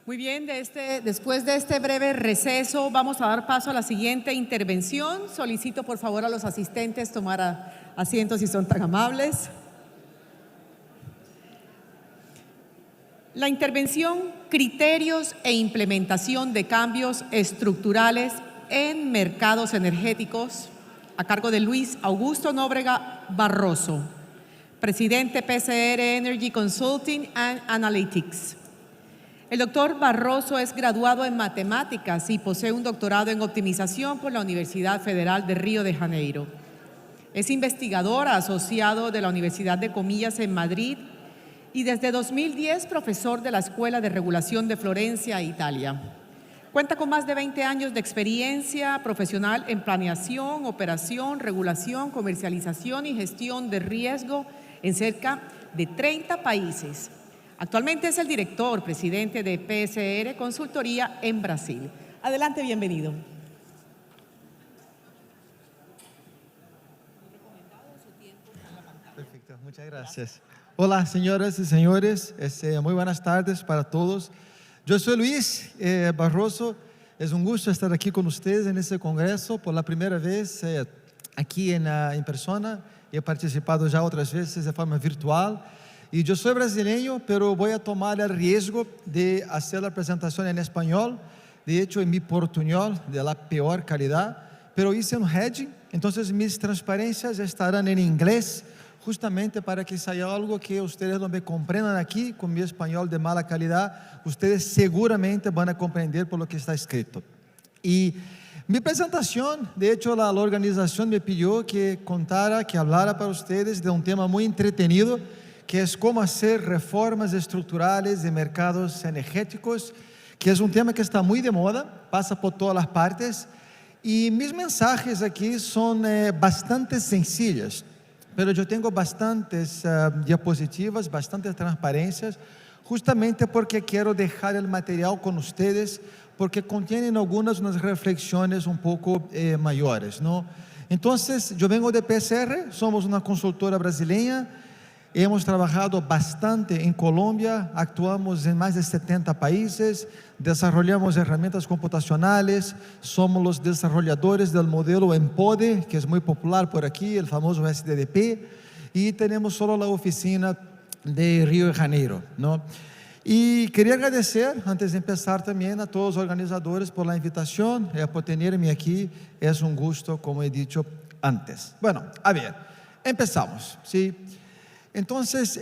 Muy bien, después de este breve receso vamos a dar paso a la siguiente intervención. Solicito por favor a los asistentes tomar asientos si son tan amables. La intervención Criterios e implementación de cambios estructurales en mercados energéticos, a cargo de Luis Augusto Nóbrega Barroso, presidente PCR Energy Consulting and Analytics. El doctor Barroso es graduado en matemáticas y posee un doctorado en optimización por la Universidad Federal de Río de Janeiro. Es investigador asociado de la Universidad de Comillas en Madrid y desde 2010 profesor de la Escuela de Regulación de Florencia, Italia. Cuenta con más de 20 años de experiencia profesional en planeación, operación, regulación, comercialización y gestión de riesgo en cerca de 30 países. Actualmente es el director, presidente de PCR Consultoría en Brasil. Adelante, bienvenido. Perfecto, muchas gracias. Hola, señoras y señores, muy buenas tardes para todos. Yo soy Luis Barroso, es un gusto estar aquí con ustedes en este congreso por la primera vez aquí en persona. He participado ya otras veces de forma virtual. Y yo soy brasileño, pero voy a tomar el riesgo de hacer la presentación en español. De hecho, en mi portuñol, de la peor calidad, pero hice un hedging, entonces mis transparencias estarán en inglés, justamente para que si hay algo que ustedes no me comprendan aquí, con mi español de mala calidad, ustedes seguramente van a comprender por lo que está escrito. Y mi presentación, de hecho, la organización me pidió que contara, que hablara para ustedes de un tema muy entretenido, que es cómo hacer reformas estructurales de mercados energéticos, que es un tema que está muy de moda, pasa por todas las partes, y mis mensajes aquí son bastante sencillos, pero yo tengo bastantes diapositivas, bastantes transparencias, justamente porque quiero dejar el material con ustedes, porque contienen algunas unas reflexiones un poco mayores, ¿no? Entonces, yo vengo de PCR, somos una consultora brasileña. Hemos trabajado bastante en Colombia, actuamos en más de 70 países, desarrollamos herramientas computacionales, somos los desarrolladores del modelo EMPODE, que es muy popular por aquí, el famoso SDDP, y tenemos solo la oficina de Río de Janeiro, ¿no? Y quería agradecer, antes de empezar también, a todos los organizadores por la invitación, por tenerme aquí, es un gusto, como he dicho antes. Bueno, a ver, empezamos, ¿sí? Entonces,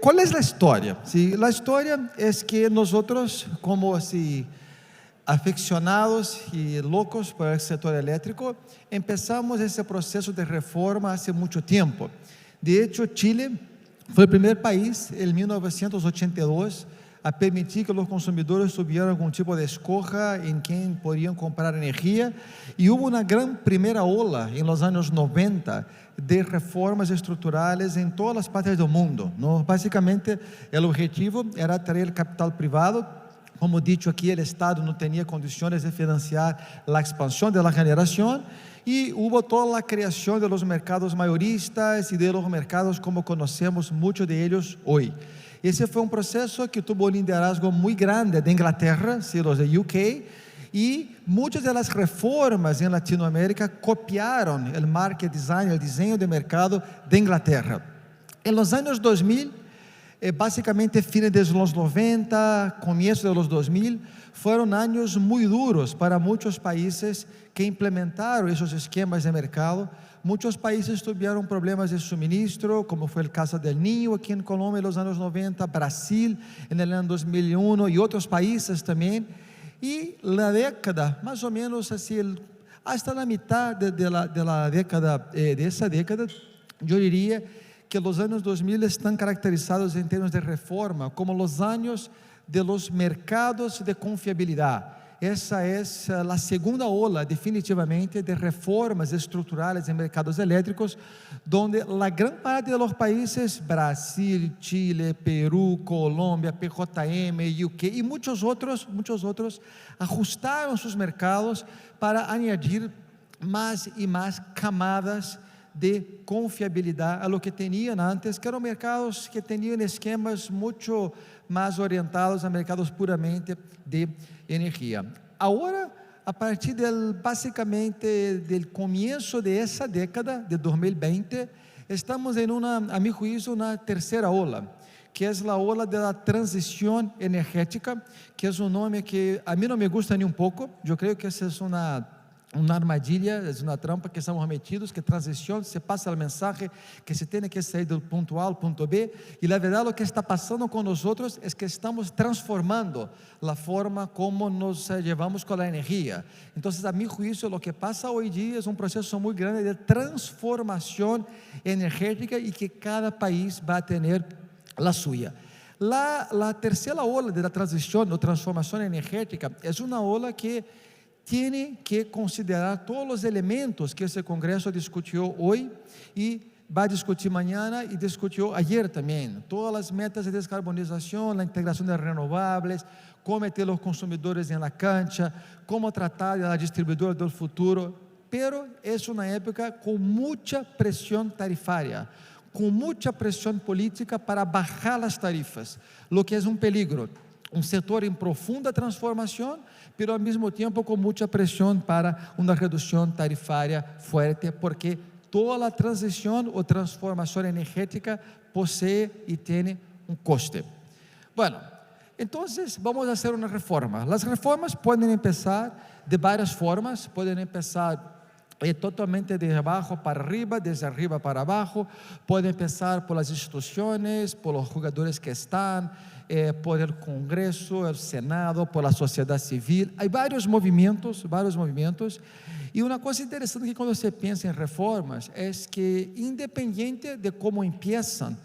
¿cuál es la historia? ¿Sí? La historia es que nosotros, como así, aficionados y locos por el sector eléctrico, empezamos ese proceso de reforma hace mucho tiempo. De hecho, Chile fue el primer país en 1982 a permitir que los consumidores tuvieran algún tipo de escoja en quién podían comprar energía, y hubo una gran primera ola en los años 90 de reformas estructurales en todas las partes del mundo, ¿no? Básicamente el objetivo era traer el capital privado. Como dicho aquí, el Estado no tenía condiciones de financiar la expansión de la generación, y hubo toda la creación de los mercados mayoristas y de los mercados como conocemos muchos de ellos hoy. Ese fue un proceso que tuvo un liderazgo muy grande de Inglaterra, sí, los de UK, y muchas de las reformas en Latinoamérica copiaron el market design, el diseño de mercado de Inglaterra. En los años 2000, básicamente fines de los 90, comienzo de los 2000, fueron años muy duros para muchos países que implementaron esos esquemas de mercado. Muchos países tuvieron problemas de suministro, como fue el caso del Niño aquí en Colombia en los años 90, Brasil en el año 2001 y otros países también. Y la década, más o menos así, hasta la mitad de la década, de esa década, yo diría que los años 2000 están caracterizados en términos de reforma como los años de los mercados de confiabilidad. Esa es la segunda ola definitivamente de reformas estructurales en mercados eléctricos, donde la gran parte de los países, Brasil, Chile, Perú, Colombia, PJM, UK y muchos otros, ajustaron sus mercados para añadir más y más camadas de confiabilidad a lo que tenían antes, que eran mercados que tenían esquemas mucho más orientados a mercados puramente de energía. Ahora, a partir básicamente del comienzo de esa década, de 2020, estamos en a mi juicio, una tercera ola, que es la ola de la transición energética, que es un nombre que a mí no me gusta ni un poco. Yo creo que esa es una armadilha, es una trampa que estamos metidos, que transición, se pasa el mensaje que se tiene que salir del punto A al punto B, y la verdad lo que está pasando con nosotros es que estamos transformando la forma como nos llevamos con la energía. Entonces, a mi juicio, lo que pasa hoy día es un proceso muy grande de transformación energética y que cada país va a tener la suya. La tercera ola de la transición o transformación energética es una ola que tiene que considerar todos los elementos que ese Congreso discutió hoy y va a discutir mañana y discutió ayer también. Todas las metas de descarbonización, la integración de renovables, cómo meter los consumidores en la cancha, cómo tratar de la distribuidora del futuro. Pero es una época con mucha presión tarifaria, con mucha presión política para bajar las tarifas, lo que es un peligro. Un sector en profunda transformación, pero al mismo tiempo con mucha presión para una reducción tarifaria fuerte, porque toda la transición o transformación energética posee y tiene un coste. Bueno, entonces vamos a hacer una reforma. Las reformas pueden empezar de varias formas, pueden empezar totalmente de abajo para arriba, desde arriba para abajo, puede empezar por las instituciones, por los jugadores que están, por el Congreso, el Senado, por la sociedad civil. Hay varios movimientos, y una cosa interesante que cuando se piensa en reformas es que independiente de cómo empiezan,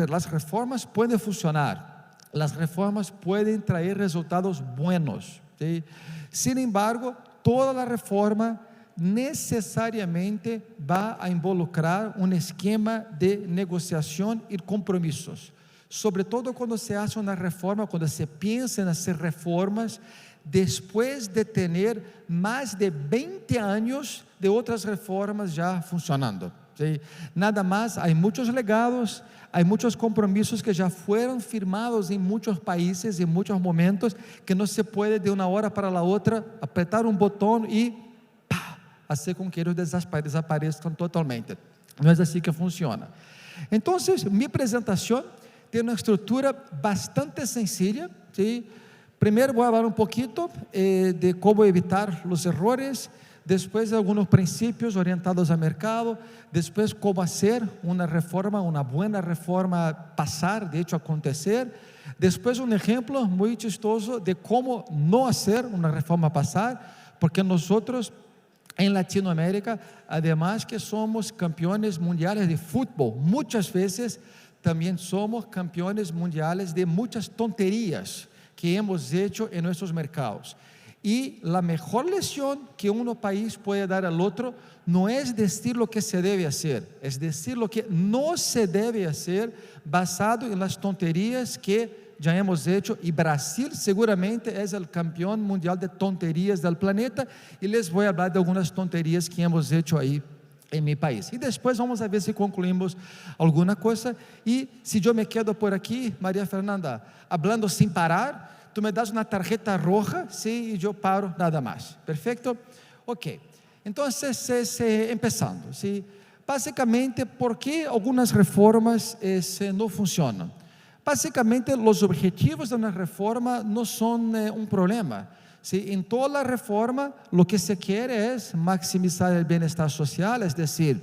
las reformas pueden funcionar, las reformas pueden traer resultados buenos, ¿sí? Sin embargo, toda la reforma necesariamente va a involucrar un esquema de negociación y compromisos, sobre todo cuando se hace una reforma, cuando se piensa en hacer reformas después de tener más de 20 años de otras reformas ya funcionando, ¿sí? Nada más, hay muchos legados, hay muchos compromisos que ya fueron firmados en muchos países, en muchos momentos, que no se puede de una hora para la otra apretar un botón y hacer com que eles desapareçam totalmente. Não é assim que funciona. Então, minha apresentação tem uma estrutura bastante sencilla, ¿sí? Primeiro vou falar um pouquinho de como evitar os errores, depois alguns princípios orientados ao mercado, depois como fazer uma reforma, uma boa reforma passar, de hecho acontecer, depois um exemplo muito chistoso de como não fazer uma reforma passar, porque nós en Latinoamérica, además que somos campeones mundiales de fútbol, muchas veces también somos campeones mundiales de muchas tonterías que hemos hecho en nuestros mercados. Y la mejor lección que un país puede dar al otro no es decir lo que se debe hacer, es decir lo que no se debe hacer basado en las tonterías que ya hemos hecho, y Brasil seguramente es el campeón mundial de tonterías del planeta, y les voy a hablar de algunas tonterías que hemos hecho ahí en mi país, y después vamos a ver si concluimos alguna cosa, y si yo me quedo por aquí, María Fernanda, hablando sin parar, tú me das una tarjeta roja, sí, y yo paro nada más, ¿perfecto? Ok, entonces empezando, ¿sí? Básicamente, ¿por qué algunas reformas no funcionan? Básicamente, los objetivos de una reforma no son un problema, ¿sí? En toda la reforma, lo que se quiere es maximizar el bienestar social, es decir,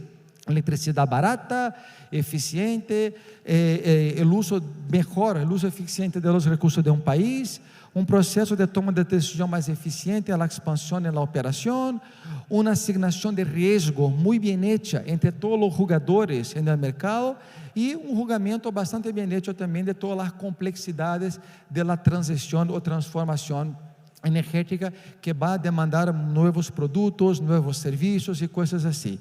electricidad barata, eficiente, el uso mejor, el uso eficiente de los recursos de un país, un proceso de toma de decisión más eficiente a la expansión en la operación, una asignación de riesgo muy bien hecha entre todos los jugadores en el mercado, y un julgamento bastante bien hecho también de todas las complejidades de la transición o transformación energética que va a demandar nuevos productos, nuevos servicios y cosas así.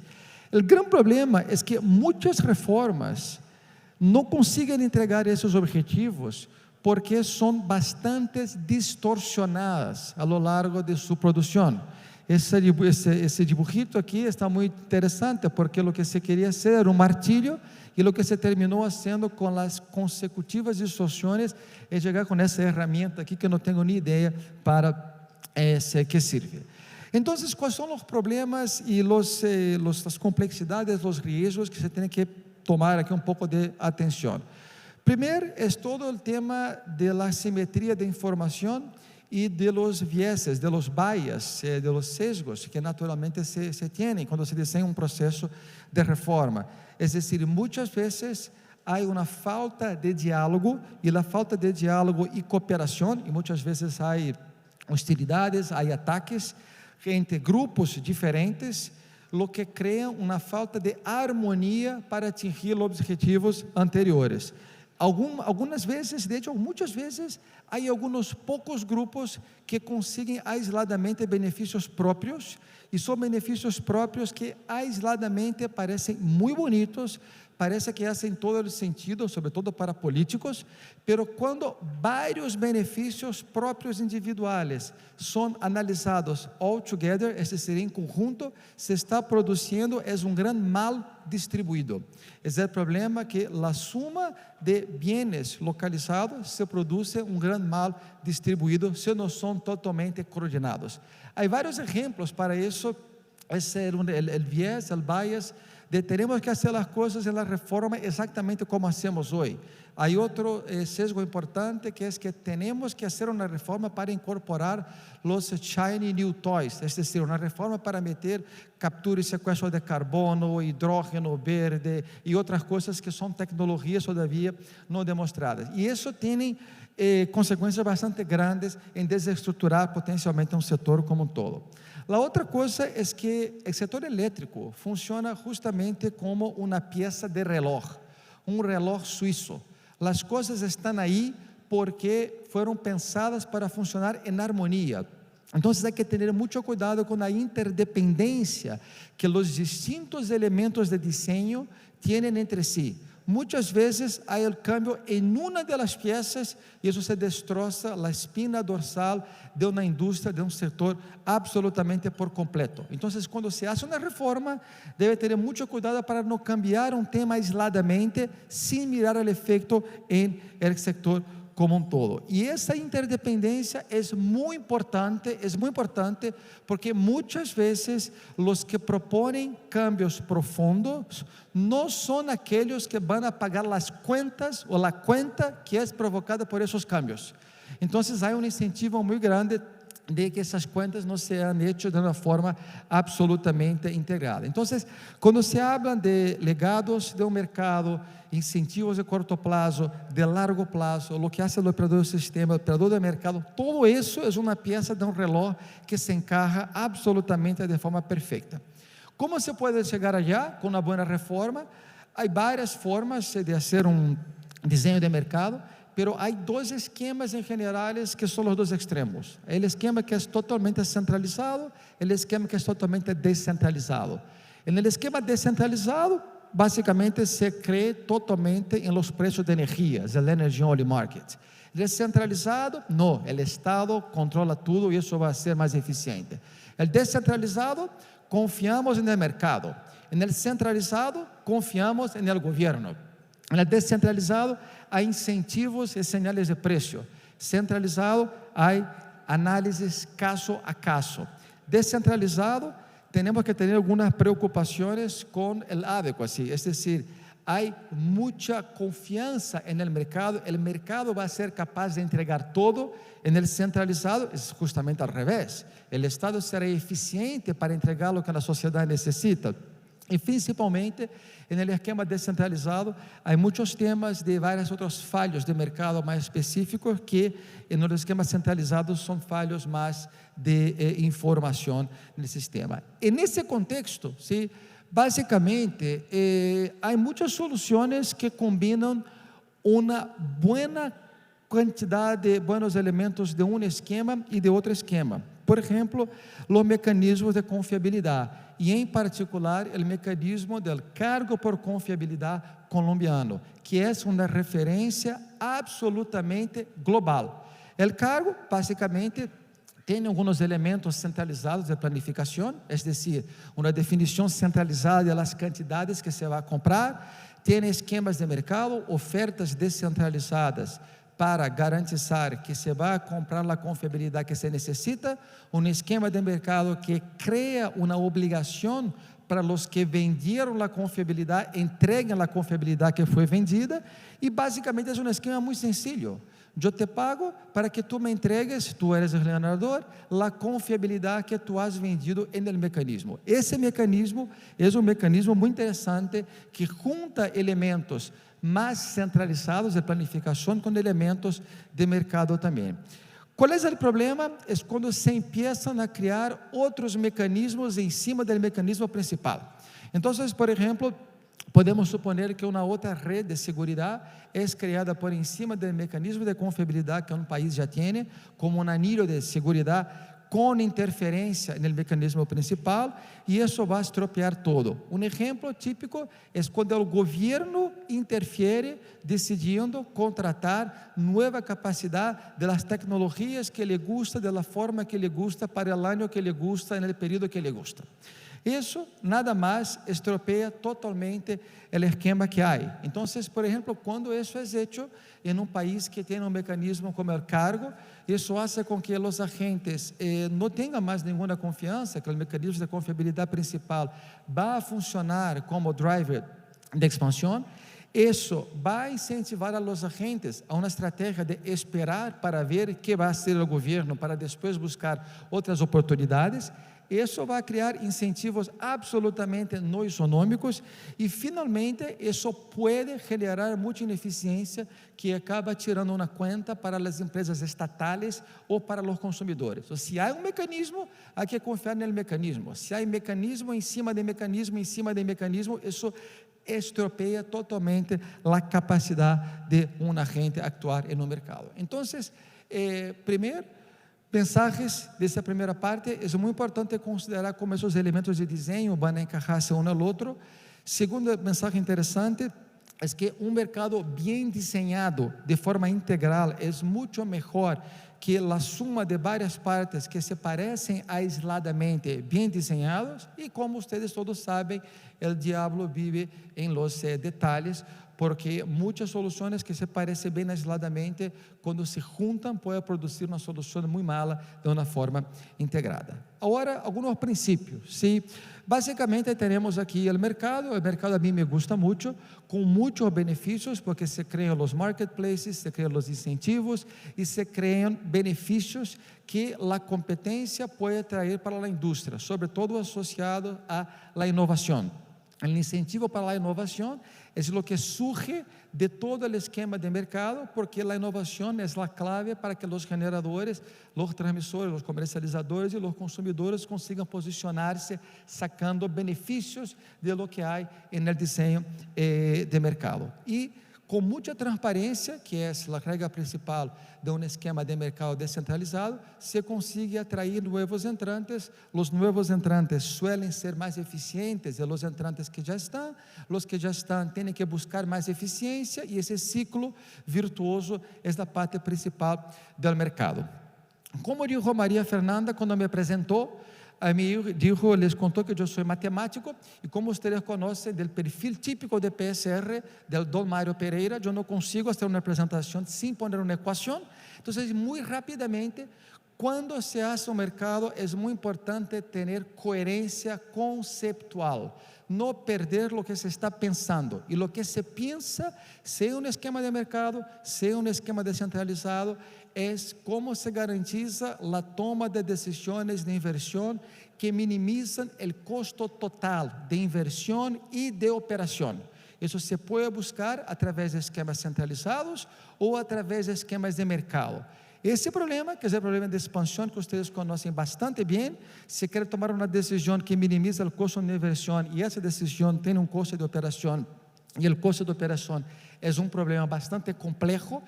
El gran problema es que muchas reformas no consiguen entregar esos objetivos porque son bastante distorsionadas a lo largo de su producción. esse dibujito aqui está muito interessante, porque o que se queria hacer era um martilho, e o que se terminou haciendo com as consecutivas distorções é chegar com essa ferramenta aqui, que eu não tenho nem ideia para que sirve. Então, quais são os problemas e as complexidades, os riesgos que se tem que tomar aqui um pouco de atenção? Primeiro, é todo o tema da asimetria de informação e de los vieses, de los bias, de los sesgos que naturalmente se tienen quando se desenha um processo de reforma. Es decir, muitas vezes há uma falta de diálogo, e a falta de diálogo e cooperação, e muitas vezes há hostilidades, há ataques entre grupos diferentes, lo que cria uma falta de harmonia para atingir os objetivos anteriores. Algumas vezes, de hecho, muitas vezes, há alguns poucos grupos que conseguem aisladamente benefícios próprios, e são benefícios próprios que aisladamente parecem muito bonitos, parece que fazem todo o sentido, sobretudo para políticos, pero quando vários benefícios próprios individuais são analisados all together, é decir, em conjunto, se está produzindo um grande mal distribuído. Esse é o problema, que a suma de bienes localizados se produz um grande mal distribuído se não são totalmente coordenados. Há vários exemplos para isso. Esse é o viés, o bias, de teremos que fazer as coisas na reforma exatamente como hacemos hoje. Há outro sesgo importante, que é que temos que fazer uma reforma para incorporar os shiny new toys, é decir, uma reforma para meter captura e sequestro de carbono, hidrógeno verde e outras coisas que são tecnologias todavia não demonstradas. E isso tem consequências bastante grandes em desestruturar potencialmente um setor como um todo. A outra coisa é que o setor elétrico funciona justamente como uma peça de reloj, um reloj suíço. As coisas estão aí porque foram pensadas para funcionar em harmonia. Então, há que ter muito cuidado com a interdependência que os distintos elementos de desenho têm entre si. Muitas vezes há o cambio em uma das peças e isso se destroça a espina dorsal de uma indústria, de um setor absolutamente por completo. Então, quando se faz uma reforma, deve ter muito cuidado para não cambiar um tema aisladamente, sem mirar o efeito em el sector como um todo. E essa interdependência é muito importante, porque muitas vezes os que propõem cambios profundos não são aqueles que vão a pagar as contas ou a conta que é provocada por esses cambios. Então, há um incentivo muito grande de que essas contas não sejam hechas de uma forma absolutamente integrada. Então, quando se habla de legados de um mercado, incentivos de curto prazo, de largo prazo, o que hace o operador do sistema, o operador do mercado, todo isso é uma peça de um reloj que se encaja absolutamente de forma perfeita. Como se pode chegar allá com uma boa reforma? Há várias formas de fazer um desenho de mercado, pero há dois esquemas em generais que são os dois extremos. O esquema que é totalmente centralizado, o esquema que é totalmente descentralizado. No esquema descentralizado, basicamente se cree totalmente em los preços de energia, el energy only market. Descentralizado, não, o Estado controla tudo e isso vai ser mais eficiente. O descentralizado, confiamos no mercado. No centralizado, confiamos no governo. No descentralizado, há incentivos e sinais de preço. Centralizado, há análises caso a caso. Descentralizado, temos que ter algumas preocupações com o adequacy, es decir, há muita confiança no mercado, o mercado vai ser capaz de entregar todo. No centralizado, é justamente ao revés, o Estado será eficiente para entregar o que a sociedade necessita. E principalmente, no esquema descentralizado, há muitos temas de vários outros falhos de mercado mais específicos que, no esquema centralizado, são falhos mais de informação no sistema. E nesse contexto, sim, basicamente, há muitas soluções que combinam uma boa quantidade de bons elementos de um esquema e de outro esquema. Por exemplo, os mecanismos de confiabilidade, e em particular o mecanismo do cargo por confiabilidade colombiano, que é uma referência absolutamente global. O cargo, basicamente, Tem alguns elementos centralizados de planificação, é decir, uma definição centralizada das quantidades que se vai comprar. Tem esquemas de mercado, ofertas descentralizadas para garantizar que se vai comprar a confiabilidade que se necessita. Um esquema de mercado que cria uma obrigação para os que venderam a confiabilidade, entreguem a confiabilidade que foi vendida. E basicamente é um esquema muito sencillo. Eu te pago para que tu me entregues, tu eres o generador, a confiabilidade que tu has vendido no mecanismo. Esse mecanismo é um mecanismo muito interessante que junta elementos mais centralizados de planificação com elementos de mercado também. Qual é o problema? É quando se empiezam a criar outros mecanismos em cima do mecanismo principal. Então, por exemplo, podemos suponer que uma outra rede de segurança é criada por encima do mecanismo de confiabilidade que um país já tem, como um anillo de segurança com interferência no mecanismo principal, e isso vai estropear todo. Um exemplo típico é quando o governo interfere decidindo contratar nova capacidade das tecnologias que lhe gusta, da forma que lhe gusta, para o ano que lhe gusta, no período que lhe gusta. Isso nada mais estropeia totalmente o esquema que há. Então, por exemplo, quando isso é feito em um país que tem um mecanismo como o cargo, isso faz com que os agentes não tenham mais nenhuma confiança que o mecanismo de confiabilidade principal vai funcionar como driver de expansão. Isso vai incentivar a los agentes a uma estratégia de esperar para ver que vai ser o governo, para depois buscar outras oportunidades. Isso vai criar incentivos absolutamente não econômicos e, finalmente, isso pode gerar muita ineficiência que acaba tirando uma conta para as empresas estatais ou para os consumidores. Se há um mecanismo, há que confiar no mecanismo. Se há mecanismo em cima de mecanismo, em cima de mecanismo, isso estropeia totalmente a capacidade de um agente actuar no mercado. Então, primeiro, mensagens dessa primeira parte, é muito importante considerar como esses elementos de desenho vão encaixar-se um ao outro. Segunda mensagem interessante é que um mercado bem desenhado de forma integral é muito melhor que a suma de várias partes que se parecem aisladamente bem desenhados, e como vocês todos sabem, o diabo vive em los detalhes, porque muitas soluções que se parecem bem aisladamente, quando se juntam, podem produzir uma solução muito mala de uma forma integrada. Agora, alguns princípios. Sim, basicamente, temos aqui o mercado a mim me gusta muito, com muitos benefícios, porque se criam os marketplaces, se criam os incentivos e se criam benefícios que a competência pode trazer para a indústria, sobretudo associado à inovação. O incentivo para a inovação é o que surge de todo o esquema de mercado, porque a inovação é a clave para que os generadores, os transmissores, os comercializadores e os consumidores consigam posicionar-se sacando benefícios de lo que há no desenho de mercado. E com muita transparência, que é a regra principal de um esquema de mercado descentralizado, se consegue atrair novos entrantes. Os novos entrantes suelen ser mais eficientes de los entrantes que já estão. Os que já estão têm que buscar mais eficiência, e esse ciclo virtuoso é a parte principal do mercado. Como dijo Maria Fernanda quando me apresentou, a mí les contó que yo soy matemático, y como ustedes conocen del perfil típico de PSR del don Mario Pereira, yo no consigo hacer una presentación sin poner una ecuación. Entonces, muy rápidamente, cuando se hace un mercado, es muy importante tener coherencia conceptual, no perder lo que se está pensando. Y lo que se piensa, sea un esquema de mercado, sea un esquema descentralizado, es cómo se garantiza la toma de decisiones de inversión que minimizan el costo total de inversión y de operación. Eso se puede buscar a través de esquemas centralizados o a través de esquemas de mercado. Esse problema, que é o problema de expansão, que vocês conhecem bastante bem, se quer tomar uma decisão que minimiza o custo de inversão, e essa decisão tem um custo de operação, e o custo de operação é um problema bastante complexo,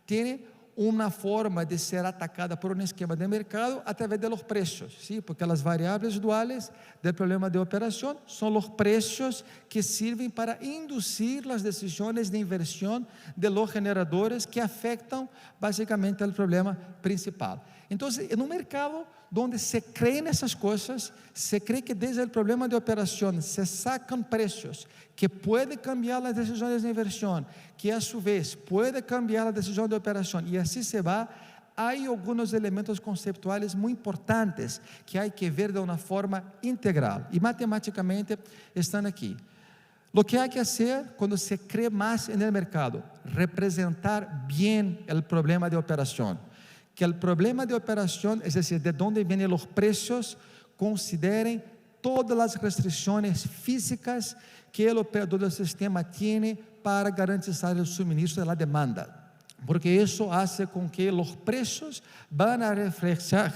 tem uma forma de ser atacada por um esquema de mercado através de los precios, ¿sí? Porque las variables duales del problema de operación son los precios que sirven para inducir las decisiones de inversión de los generadores que afectan básicamente el problema principal. Entonces, en un mercado donde se creen esas cosas, se cree que desde el problema de operación se sacan precios que puede cambiar las decisiones de inversión, que a su vez puede cambiar la decisión de operación, y así se va. Hay algunos elementos conceptuales muy importantes que hay que ver de una forma integral, y matemáticamente están aquí. Lo que hay que hacer cuando se cree más en el mercado, representar bien el problema de operación. Que el problema de operación, es decir, de dónde vienen los precios, consideren todas las restricciones físicas que el operador del sistema tiene para garantizar el suministro de la demanda, porque eso hace con que los precios van a reflejar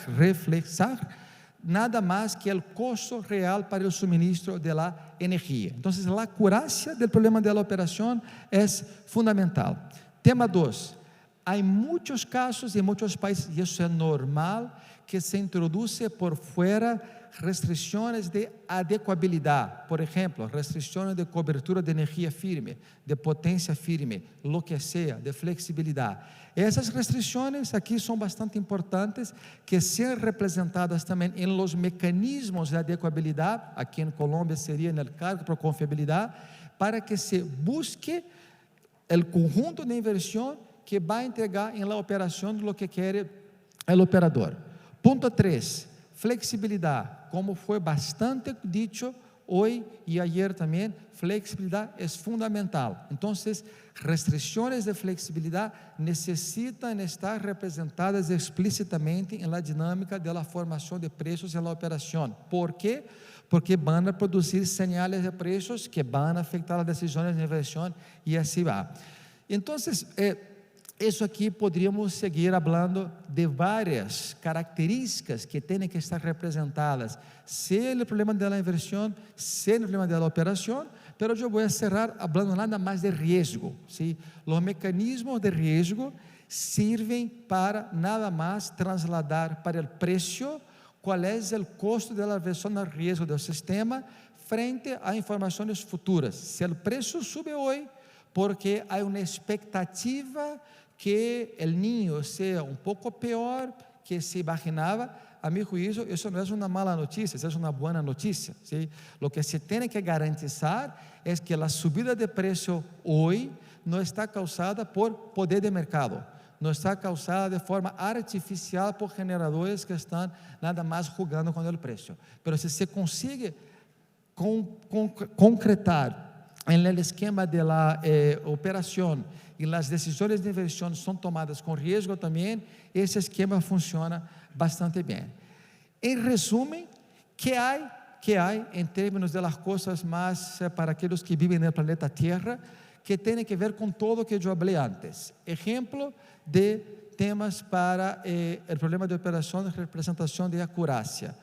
nada más que el costo real para el suministro de la energía. Entonces, la acurácia del problema de la operación es fundamental. Tema 2. Hay muchos casos en muchos países, y eso es normal, que se introduce por fuera restricciones de adecuabilidad. Por ejemplo, restricciones de cobertura de energía firme, de potencia firme, lo que sea, de flexibilidad. Esas restricciones aquí son bastante importantes, que sean representadas también en los mecanismos de adecuabilidad, aquí en Colombia sería en el cargo por confiabilidad, para que se busque el conjunto de inversión que va a entregar en la operación lo que quiere el operador. Punto 3, flexibilidad. Como fue bastante dicho hoy y ayer también, flexibilidad es fundamental. Entonces, restricciones de flexibilidad necesitan estar representadas explícitamente en la dinámica de la formación de precios en la operación. ¿Por qué? Porque van a producir señales de precios que van a afectar las decisiones de inversión, y así va. Entonces, eso aquí podríamos seguir hablando de varias características que tienen que estar representadas, sea en el problema de la inversión, sea en el problema de la operación, pero yo voy a cerrar hablando nada más de riesgo, ¿sí? Los mecanismos de riesgo sirven para nada más trasladar para el precio cuál es el costo de la aversión al riesgo del sistema frente a informaciones futuras. Si el precio sube hoy porque hay una expectativa que el niño sea un poco peor que se imaginaba, a mi juicio eso no es una mala noticia, eso es una buena noticia, ¿sí? Lo que se tiene que garantizar es que la subida de precio hoy no está causada por poder de mercado, no está causada de forma artificial por generadores que están nada más jugando con el precio. Pero si se consigue concretar en el esquema de la operación, y las decisiones de inversión son tomadas con riesgo también, ese esquema funciona bastante bien. En resumen, ¿qué hay en términos de las cosas más para aquellos que viven en el planeta Tierra, que tienen que ver con todo lo que yo hablé antes? Ejemplo de temas para el problema de operación y representación de acurácia.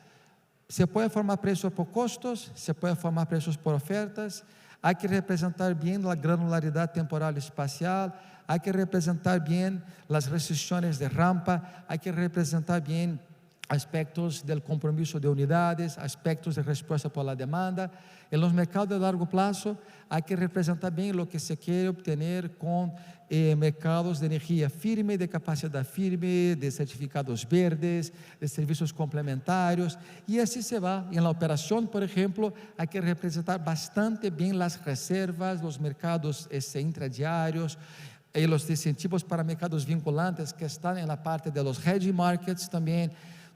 Se puede formar precios por costos, se puede formar precios por ofertas. Hay que representar bien la granularidad temporal y espacial, hay que representar bien las restricciones de rampa, hay que representar bien aspectos del compromiso de unidades, aspectos de respuesta por la demanda. En los mercados de largo plazo hay que representar bien lo que se quiere obtener con mercados de energía firme, de capacidad firme, de certificados verdes, de servicios complementarios, y así se va. En la operación, por ejemplo, hay que representar bastante bien las reservas, los mercados intradiarios, y los incentivos para mercados vinculantes que están en la parte de los hedging markets también.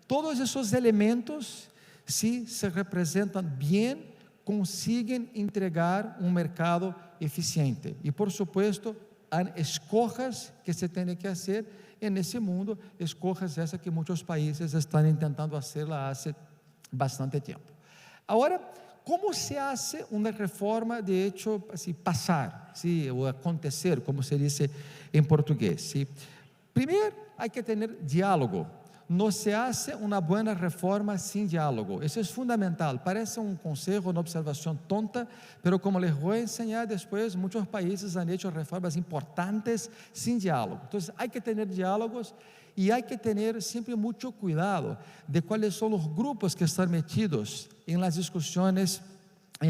Todos esos elementos, si se representan bien, consiguen entregar un mercado eficiente. Y por supuesto, hay escojas que se tienen que hacer en ese mundo, escojas esas que muchos países están intentando hacerla hace bastante tiempo. Ahora, ¿cómo se hace una reforma de hecho así, pasar, ¿sí? O acontecer, como se dice en portugués? ¿Sí? Primero, hay que tener diálogo. no se hace una buena reforma sin diálogo. Eso es fundamental. Parece un consejo, una observación tonta, pero como les voy a enseñar después, muchos países han hecho reformas importantes sin diálogo. Entonces hay que tener diálogos y hay que tener siempre mucho cuidado de cuáles son los grupos que están metidos en las discusiones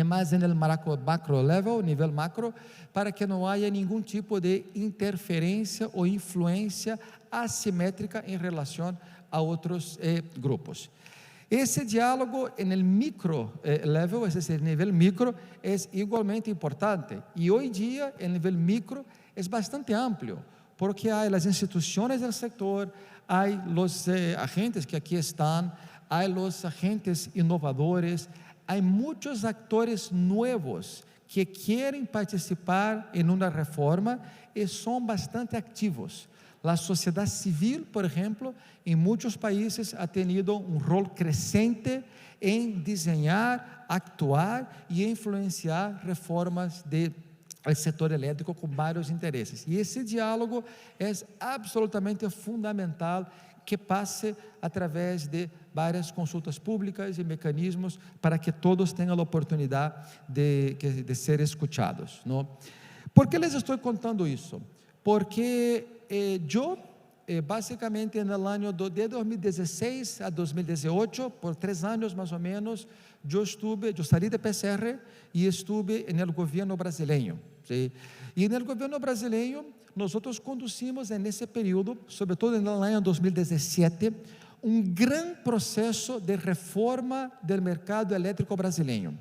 más en el macro level, nivel macro, para que no haya ningún tipo de interferencia o influencia asimétrica en relación a otros grupos. Ese diálogo en el micro level, es decir, el nivel micro, es igualmente importante. Y hoy día el nivel micro es bastante amplio, porque hay las instituciones del sector, hay los agentes que aquí están, hay los agentes innovadores, hay muchos actores nuevos que quieren participar en una reforma y son bastante activos. La sociedad civil, por ejemplo, en muchos países ha tenido un rol creciente en diseñar, actuar y influenciar reformas del sector eléctrico con varios intereses. Y ese diálogo es absolutamente fundamental que pase a través de várias consultas públicas e mecanismos para que todos tenham a oportunidade de ser escutados, não? ¿Por que les estou contando isso? Porque eu, basicamente, no ano de 2016 a 2018, por 3 anos mais ou menos, eu saí de PCR e estuve no governo brasileiro. ¿Sí? E no governo brasileiro, nós conduzimos nesse período, sobretudo no ano 2017, grande processo de reforma do mercado elétrico brasileiro.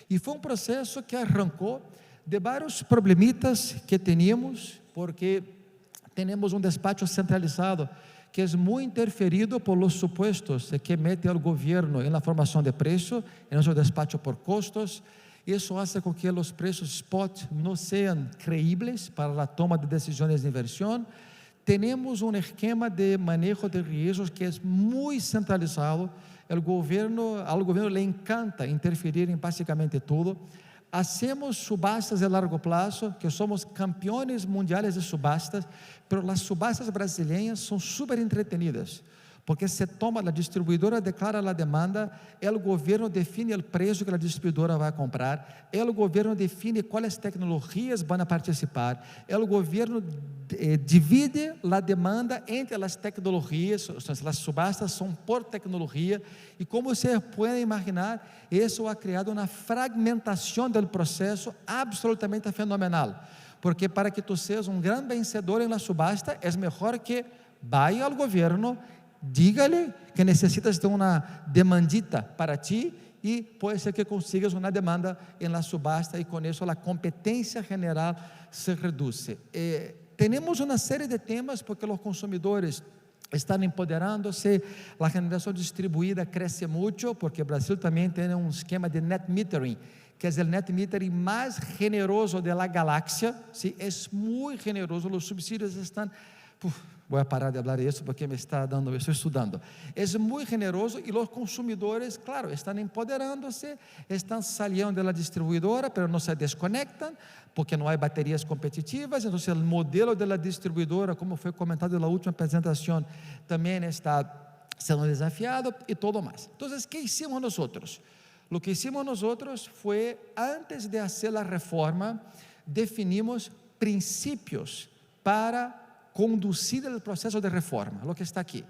E foi processo que arrancou de vários problemitas que tínhamos, porque temos despacho centralizado que é muito interferido por los supuestos que mete o governo na formação de preço, em nosso despacho por custos. Isso faz com que os preços spot não sejam creíbles para a toma de decisões de inversão. Temos esquema de manejo de riscos que é muito centralizado. Ao governo le encanta interferir em basicamente tudo. Hacemos subastas de largo plazo, que somos campeões mundiais de subastas, mas as subastas brasileiras são super entretenidas, porque se toma, a distribuidora declara a demanda, o governo define o preço que a distribuidora vai comprar, o governo define quais tecnologias vão participar, o governo divide a demanda entre as tecnologias, as subastas são por tecnologia, e como você pode imaginar, isso ha criado uma fragmentação do processo absolutamente fenomenal, porque para que tu sejas grande vencedor na subasta, é melhor que vaya ao governo, dígale que necesitas de uma demandita para ti e pode ser que consigas uma demanda na subasta e com isso a competência general se reduz. Temos uma série de temas porque os consumidores estão empoderando-se, a generação distribuída cresce muito, porque o Brasil também tem esquema de net metering, que é o net metering mais generoso da galáxia, ¿sí? É muito generoso, os subsídios estão... Vou parar de falar isso porque me está dando, estou estudando. É muito generoso e os consumidores, claro, estão empoderando-se, estão saliendo da distribuidora, mas não se desconectam, porque não há baterias competitivas. Então, o modelo da distribuidora, como foi comentado na última apresentação, também está sendo desafiado e tudo mais. Então, o que hicimos nós? O que hicimos nós foi, antes de fazer a reforma, definimos princípios para conduzir o processo de reforma, o que está aqui.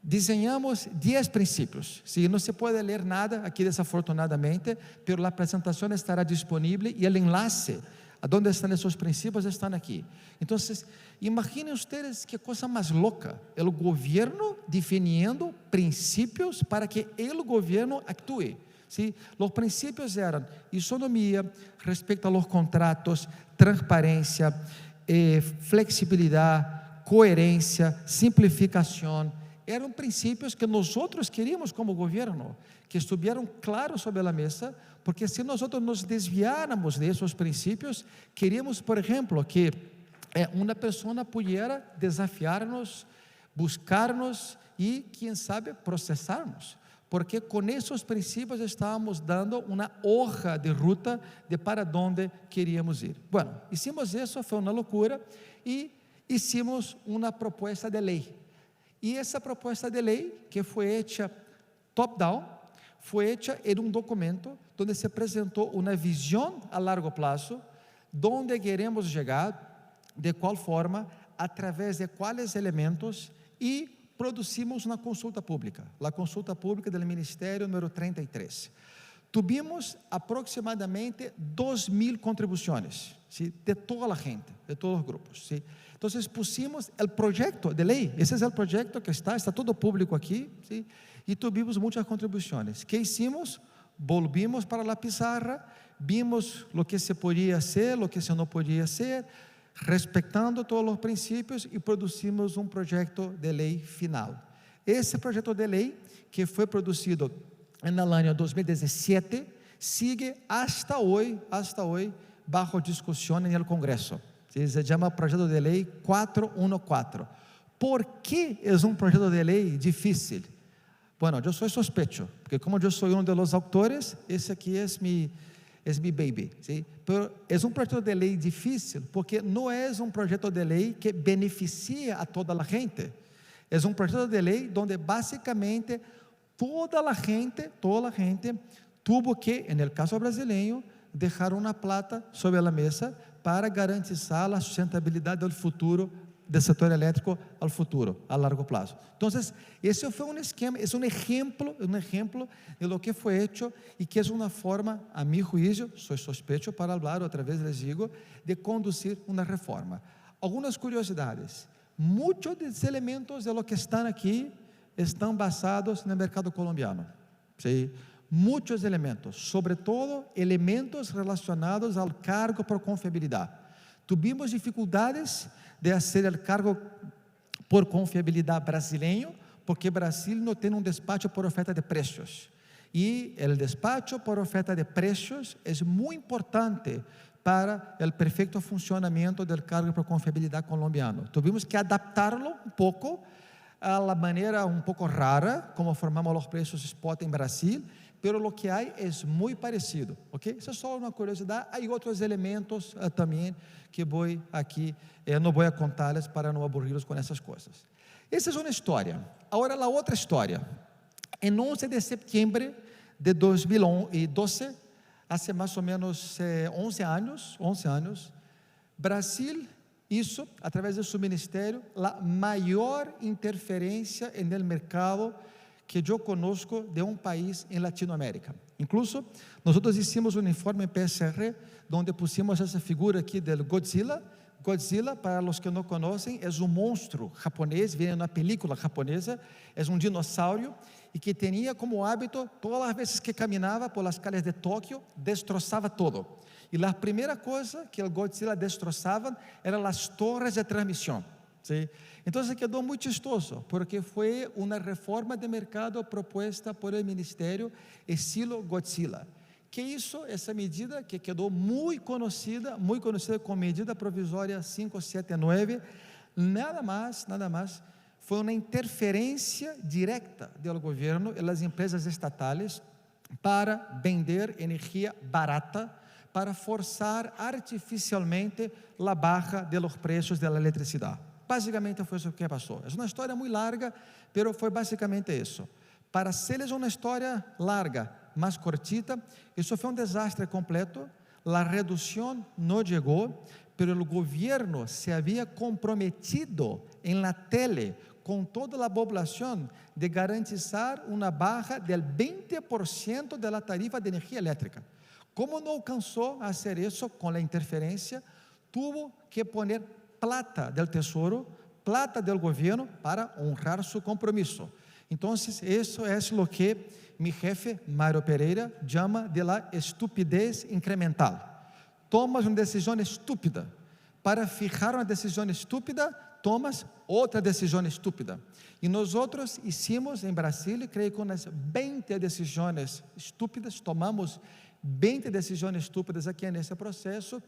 Desenhamos 10 princípios. Sí, não se pode ler nada aqui desafortunadamente, mas a apresentação estará disponível e o enlace a onde estão esses princípios estão aqui. Então, imaginem vocês que coisa mais louca, o governo definindo princípios para que o governo actue. Sí, os princípios eram isonomia, respeito aos contratos, transparência, flexibilidade, coerência, simplificação. Eram princípios que nós queríamos como governo, que estuvieran claros sobre a mesa, porque se nós nos desviáramos desses princípios, queríamos, por exemplo, que uma pessoa pudiera desafiar-nos, buscar-nos e, quem sabe, processar-nos. Porque com esses princípios estávamos dando uma hoja de ruta de para onde queríamos ir. Bueno, hicimos isso, foi uma loucura, e hicimos uma proposta de lei. Y esa propuesta de ley, que fue hecha top-down, fue hecha en un documento donde se presentó una visión a largo plazo, donde queremos llegar, de cuál forma, a través de cuáles elementos, y producimos una consulta pública, la consulta pública del Ministerio número 33. Tuvimos aproximadamente 2.000 contribuciones, ¿sí?, de toda la gente, de todos los grupos, ¿sí? Entonces pusimos el proyecto de ley, ese es el proyecto que está todo público aquí, ¿sí? Y tuvimos muchas contribuciones. ¿Qué hicimos? Volvimos para la pizarra, vimos lo que se podía hacer, lo que se no podía hacer, respetando todos los principios, y producimos un proyecto de ley final. Ese proyecto de ley, que fue producido en el año 2017, sigue hasta hoy bajo discusión en el Congreso. ¿Sí? Se llama Proyecto de Ley 414. ¿Por qué es un proyecto de ley difícil? Bueno, yo soy sospecho, porque como yo soy uno de los autores, ese aquí es mi baby, ¿sí? Pero es un proyecto de ley difícil porque no es un proyecto de ley que beneficia a toda la gente. Es un proyecto de ley donde básicamente toda la gente tuvo que, en el caso brasileño, dejar una plata sobre la mesa para garantizar la sustentabilidad del futuro del sector eléctrico al futuro, a largo plazo. Entonces, ese fue un esquema, es un ejemplo de lo que fue hecho, y que es una forma, a mi juicio, soy sospecho para hablar, otra vez les digo, de conducir una reforma. Algunas curiosidades: muchos de los elementos de lo que están aquí están basados en el mercado colombiano, ¿sí? Muchos elementos, sobre todo elementos relacionados al cargo por confiabilidad. Tuvimos dificultades de hacer el cargo por confiabilidad brasileño, porque Brasil no tiene un despacho por oferta de precios. Y el despacho por oferta de precios es muy importante para el perfecto funcionamiento del cargo por confiabilidad colombiano. Tuvimos que adaptarlo un poco a la manera un poco rara como formamos los precios spot en Brasil, pero lo que hay es muy parecido, ¿ok? Eso es solo una curiosidad. Hay otros elementos también que voy aquí, no voy a contarles para no aburrirlos con esas cosas. Esa es una historia. Ahora la otra historia. En 11 de septiembre de 2012, hace más o menos 11 años, Brasil hizo, a través de su ministerio, la mayor interferencia en el mercado que yo conozco de un país en Latinoamérica. Incluso nosotros hicimos un informe PSR donde pusimos esa figura aquí del Godzilla. Godzilla, para los que no conocen, es un monstruo japonés, viene de una película japonesa, es un dinosaurio, y que tenía como hábito, todas las veces que caminaba por las calles de Tokio, destrozaba todo. Y la primera cosa que el Godzilla destrozaba eran las torres de transmisión, ¿sí? Entonces quedó muy chistoso, porque fue una reforma de mercado propuesta por el ministerio estilo Godzilla. ¿Qué hizo esa medida que quedó muy conocida como medida provisoria 579? Nada más, fue una interferencia directa del gobierno en las empresas estatales para vender energía barata, para forzar artificialmente la baja de los precios de la electricidad. Básicamente fue eso que pasó. Es una historia muy larga, pero fue básicamente eso. Para hacerles una historia larga, más cortita, eso fue un desastre completo. La reducción no llegó, pero el gobierno se había comprometido en la tele con toda la población de garantizar una baja del 20% de la tarifa de energía eléctrica. Como no alcanzó a hacer eso con la interferencia, tuvo que poner plata del tesoro, plata del gobierno para honrar su compromiso. Entonces, eso es lo que mi jefe, Mario Pereira, llama de la estupidez incremental. Tomas una decisión estúpida. Para fijar una decisión estúpida, tomas otra decisión estúpida. Y nosotros hicimos en Brasil, creo que unas 20 decisiones estúpidas, tomamos 20 decisiones estúpidas aquí en ese proceso.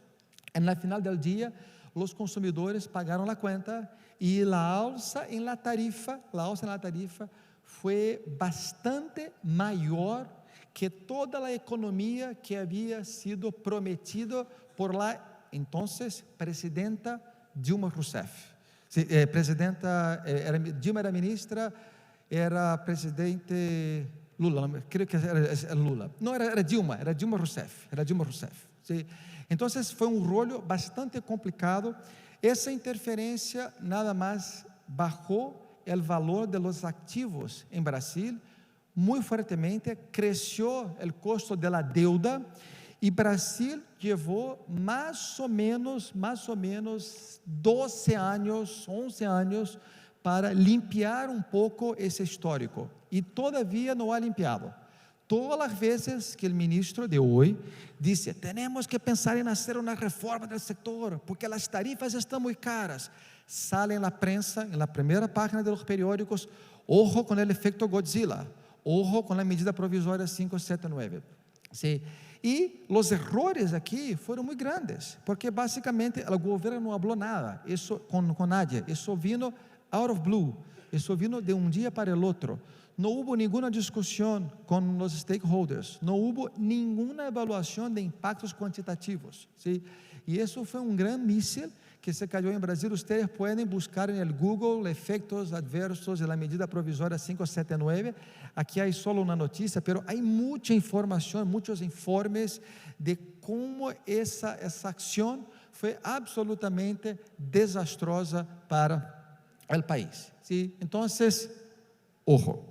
En la final del día, los consumidores pagaron la cuenta, y la alza en la tarifa fue bastante mayor que toda la economía que había sido prometido por la entonces presidenta Dilma Rousseff. Sí, presidenta, Dilma era ministra, era presidente Lula, creo que era Lula. No, era Dilma Rousseff, ¿sí? Entonces fue un rollo bastante complicado. Esa interferencia nada más bajó el valor de los activos en Brasil muy fuertemente, creció el costo de la deuda y Brasil llevó más o menos 12 años, 11 años para limpiar un poco ese histórico y todavía no ha limpiado. Todas las veces que el ministro de hoy dice, tenemos que pensar en hacer una reforma del sector, porque las tarifas están muy caras, sale en la prensa, en la primera página de los periódicos, ojo con el efecto Godzilla, ojo con la medida provisória 579. ¿Sí? Y los errores aquí fueron muy grandes, porque básicamente el gobierno no habló nada, eso con nadie, eso vino out of blue, eso vino de un día para el otro. No hubo ninguna discusión con los stakeholders, no hubo ninguna evaluación de impactos cuantitativos, ¿sí? Y eso fue un gran míssil que se cayó en Brasil. Ustedes pueden buscar en el Google efectos adversos de la medida provisória 579. Aquí hay solo una noticia, pero hay mucha información, muchos informes de cómo esa acción fue absolutamente desastrosa para el país, ¿sí? Entonces, ojo.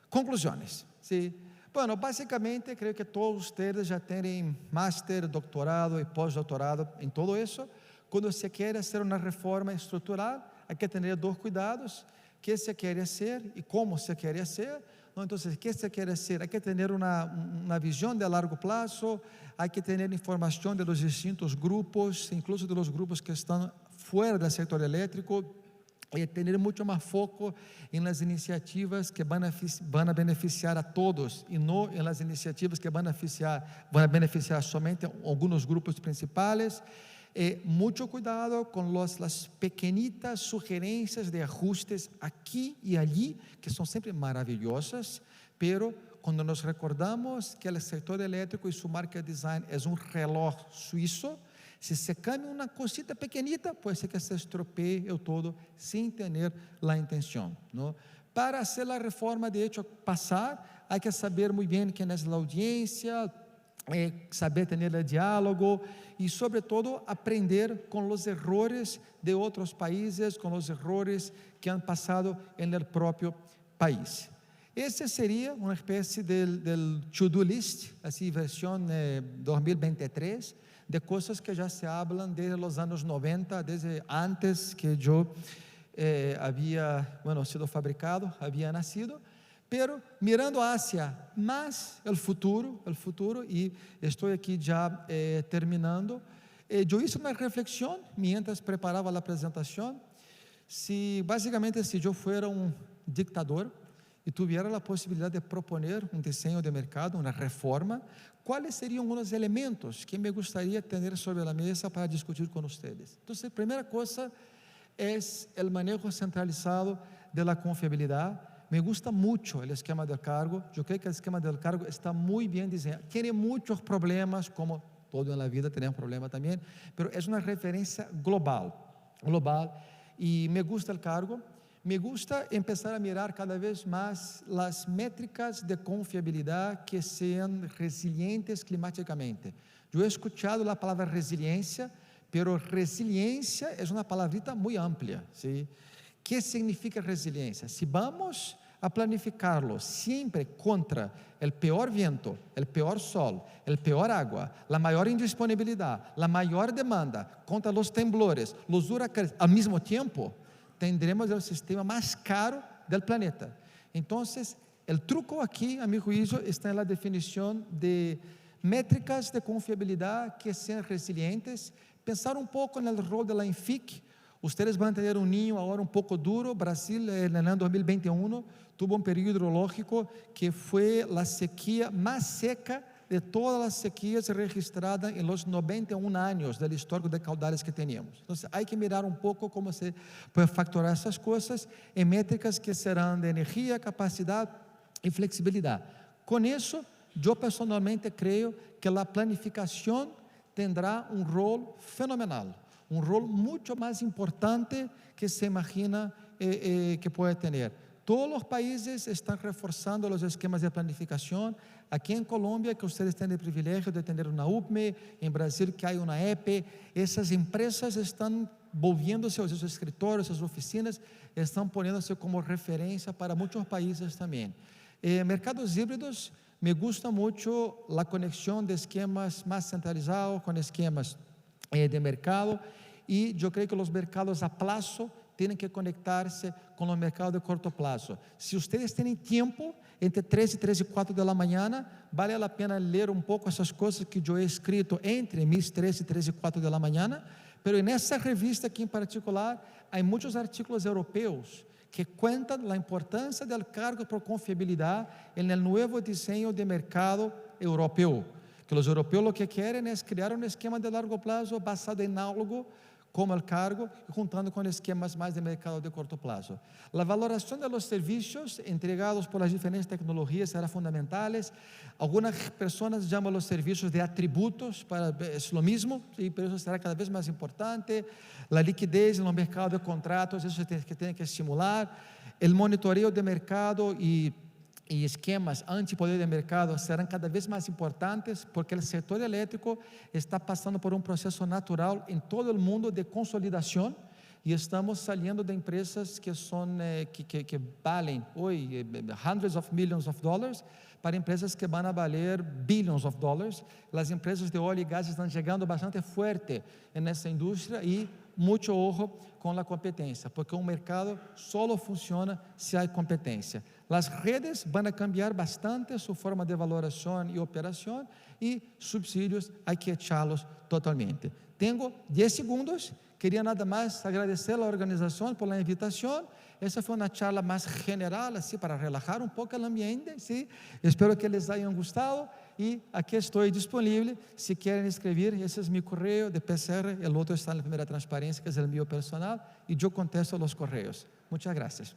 Conclusões, ¿sí? Bueno, básicamente creo que todos ustedes ya tienen máster, doctorado y postdoctorado en todo eso. Cuando se quiere hacer una reforma estructural, hay que tener dos cuidados: qué se quiere hacer y cómo se quiere hacer, ¿no? Entonces, ¿qué se quiere hacer? Hay que tener una visión de largo plazo, hay que tener información de los distintos grupos, incluso de los grupos que están fuera del sector eléctrico, y tener mucho más foco en las iniciativas que van a beneficiar a todos y no en las iniciativas que van a beneficiar solamente algunos grupos principales. Mucho cuidado con las pequeñitas sugerencias de ajustes aquí y allí, que son siempre maravillosas, pero cuando nos recordamos que el sector eléctrico y su marca design es un reloj suizo, si se cambia una cosita pequeñita, puede ser que se estropee el todo sin tener la intención, ¿no? Para hacer la reforma, de hecho, pasar, hay que saber muy bien quién es la audiencia, saber tener el diálogo y sobre todo aprender con los errores de otros países, con los errores que han pasado en el propio país. Ese sería una especie del to-do list, así versión 2023, de cosas que ya se hablan desde los años 90, desde antes que yo había sido fabricado, había nacido, pero mirando hacia más el futuro, y estoy aquí ya terminando. Yo hice una reflexión mientras preparaba la presentación, básicamente si yo fuera un dictador y tuviera la posibilidad de proponer un diseño de mercado, una reforma, ¿cuáles serían unos elementos que me gustaría tener sobre la mesa para discutir con ustedes? Entonces, primera cosa es el manejo centralizado de la confiabilidad. Me gusta mucho el esquema del cargo. Yo creo que el esquema del cargo está muy bien diseñado. Tiene muchos problemas, como todo en la vida tenemos problemas también, pero es una referencia global, y me gusta el cargo. Me gusta empezar a mirar cada vez más las métricas de confiabilidad que sean resilientes climáticamente. Yo he escuchado la palabra resiliencia, pero resiliencia es una palabrita muy amplia, ¿sí? ¿Qué significa resiliencia? Si vamos a planificarlo siempre contra el peor viento, el peor sol, el peor agua, la mayor indisponibilidad, la mayor demanda, contra los temblores, los huracanes, al mismo tiempo, tendremos el sistema más caro del planeta. Entonces, el truco aquí, a mi juicio, está en la definición de métricas de confiabilidad que sean resilientes. Pensar un poco en el rol de la INFIC. Ustedes van a tener un niño ahora un poco duro. Brasil, en el año 2021, tuvo un periodo hidrológico que fue la sequía más seca de todas las sequías registradas en los 91 años del histórico de caudales que teníamos. Entonces hay que mirar un poco cómo se puede factorar esas cosas en métricas que serán de energía, capacidad y flexibilidad. Con eso, yo personalmente creo que la planificación tendrá un rol fenomenal, un rol mucho más importante que se imagina que puede tener. Todos los países están reforzando los esquemas de planificación. Aquí en Colombia, que ustedes tienen el privilegio de tener una UPME, en Brasil que hay una EPE, esas empresas están volviéndose, esos escritorios, esas oficinas, están poniéndose como referencia para muchos países también. Mercados híbridos, me gusta mucho la conexión de esquemas más centralizados con esquemas de mercado, y yo creo que los mercados a plazo tienen que conectarse con los mercados de corto plazo. Si ustedes tienen tiempo, entre 3 y 3 y 4 de la mañana, vale la pena leer un poco esas cosas que yo he escrito entre mis 3 y 3 y 4 de la mañana, pero en esa revista aquí en particular, hay muchos artículos europeos que cuentan la importancia del cargo por confiabilidad en el nuevo diseño de mercado europeo, que los europeos lo que quieren es crear un esquema de largo plazo basado en algo como el cargo, juntando con esquemas más de mercado de corto plazo. La valoración de los servicios entregados por las diferentes tecnologías será fundamental. Algunas personas llaman los servicios de atributos, es lo mismo, ¿sí? Pero eso será cada vez más importante. La liquidez en los mercados de contratos, eso se tiene que estimular. El monitoreo de mercado y esquemas antipoder de mercado serán cada vez más importantes, porque el sector eléctrico está pasando por un proceso natural en todo el mundo de consolidación, y estamos saliendo de empresas que son que valen hoy hundreds of millions of dollars para empresas que van a valer billions of dollars. Las empresas de óleo y gas están llegando bastante fuerte en esa industria, y mucho ojo con la competencia, porque un mercado solo funciona si hay competencia. Las redes van a cambiar bastante su forma de valoración y operación, y subsidios hay que echarlos totalmente. Tengo 10 segundos, quería nada más agradecer a la organización por la invitación. Esa fue una charla más general, así para relajar un poco el ambiente, ¿sí? Espero que les haya gustado, y aquí estoy disponible si quieren escribir. Ese es mi correo de PCR, el otro está en la primera transparencia, que es el mío personal, y yo contesto los correos. Muchas gracias.